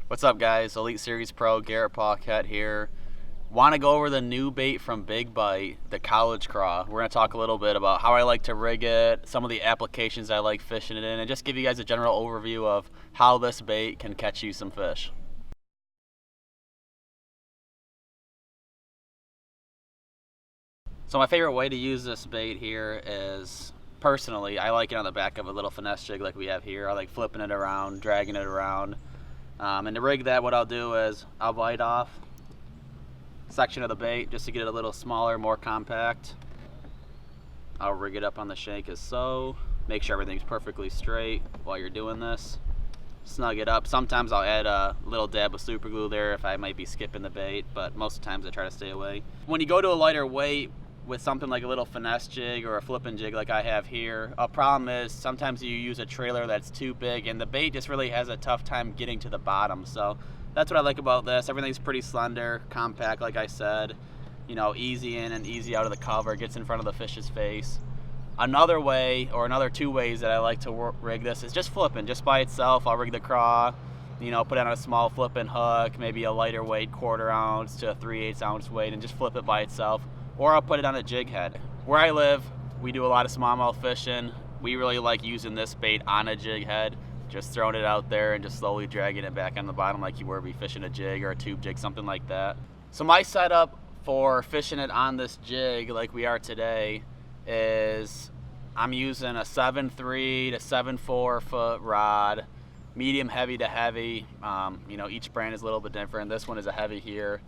What's up, guys? Elite Series Pro Garrett Paquette here. Want to go over the new bait from Big Bite, the college craw. We're going to talk a little bit about how I like to rig it, some of the applications I like fishing it in, and just give you guys a general overview of how this bait can catch you some fish. So my favorite way to use this bait here is, personally, I like it on the back of a little finesse jig like we have here. I like flipping it around, dragging it around. And to rig that, what I'll do is I'll bite off a section of the bait just to get it a little smaller, more compact. I'll rig it up on the shank as so. Make sure everything's perfectly straight while you're doing this. Snug it up. Sometimes I'll add a little dab of super glue there if I might be skipping the bait, but most of the times I try to stay away. When you go to a lighter weight with something like a little finesse jig or a flipping jig like I have here, a problem is sometimes you use a trailer that's too big and the bait just really has a tough time getting to the bottom. So that's what I like about this. Everything's pretty slender, compact, like I said, you know, easy in and easy out of the cover, gets in front of the fish's face. Another way, or another two ways that I like to rig this is just flipping, just by itself. I'll rig the craw, you know, put it on a small flipping hook, maybe a lighter weight, 1/4 ounce to a 3/8 ounce weight, and just flip it by itself. Or I'll put it on a jig head. Where I live, we do a lot of smallmouth fishing. We really like using this bait on a jig head, just throwing it out there and just slowly dragging it back on the bottom like you were be fishing a jig or a tube jig, something like that. So my setup for fishing it on this jig like we are today is I'm using a 7.3 to 7.4 foot rod, medium heavy to heavy. You know, each brand is a little bit different. This one is a heavy here.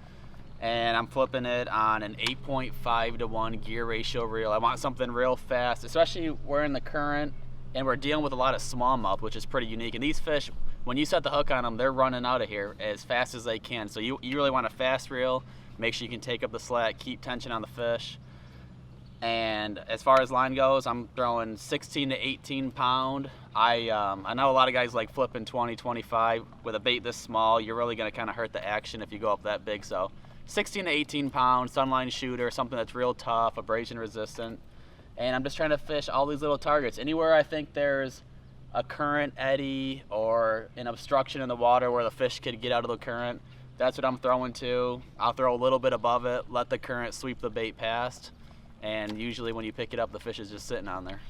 And I'm flipping it on an 8.5 to 1 gear ratio reel. I want something real fast, especially we're in the current and we're dealing with a lot of smallmouth, which is pretty unique. And these fish, when you set the hook on them, they're running out of here as fast as they can. So you really want a fast reel. Make sure you can take up the slack, keep tension on the fish. And as far as line goes, I'm throwing 16 to 18 pound. I know a lot of guys like flipping 20, 25. With a bait this small, you're really gonna kind of hurt the action if you go up that big. So 16 to 18 pound sunline shooter, something that's real tough, abrasion resistant. And I'm just trying to fish all these little targets. Anywhere I think there's a current eddy or an obstruction in the water where the fish could get out of the current, that's what I'm throwing to. I'll throw a little bit above it, let the current sweep the bait past. And usually when you pick it up, the fish is just sitting on there.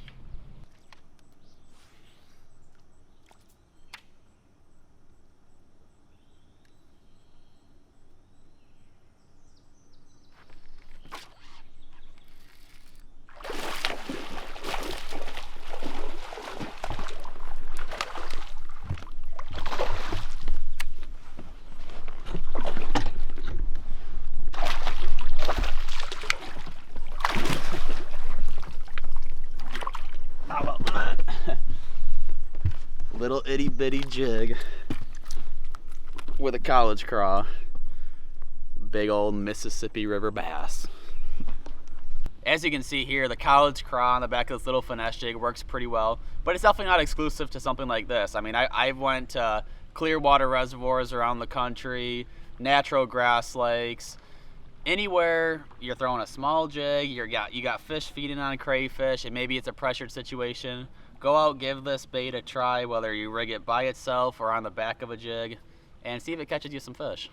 How about that? Little itty bitty jig with a college craw. Big old Mississippi River bass. As you can see here, the college craw on the back of this little finesse jig works pretty well, but it's definitely not exclusive to something like this. I mean, I went to clear water reservoirs around the country, natural grass lakes. Anywhere you're throwing a small jig, you got fish feeding on crayfish, and maybe it's a pressured situation, go out, give this bait a try, whether you rig it by itself or on the back of a jig, and see if it catches you some fish.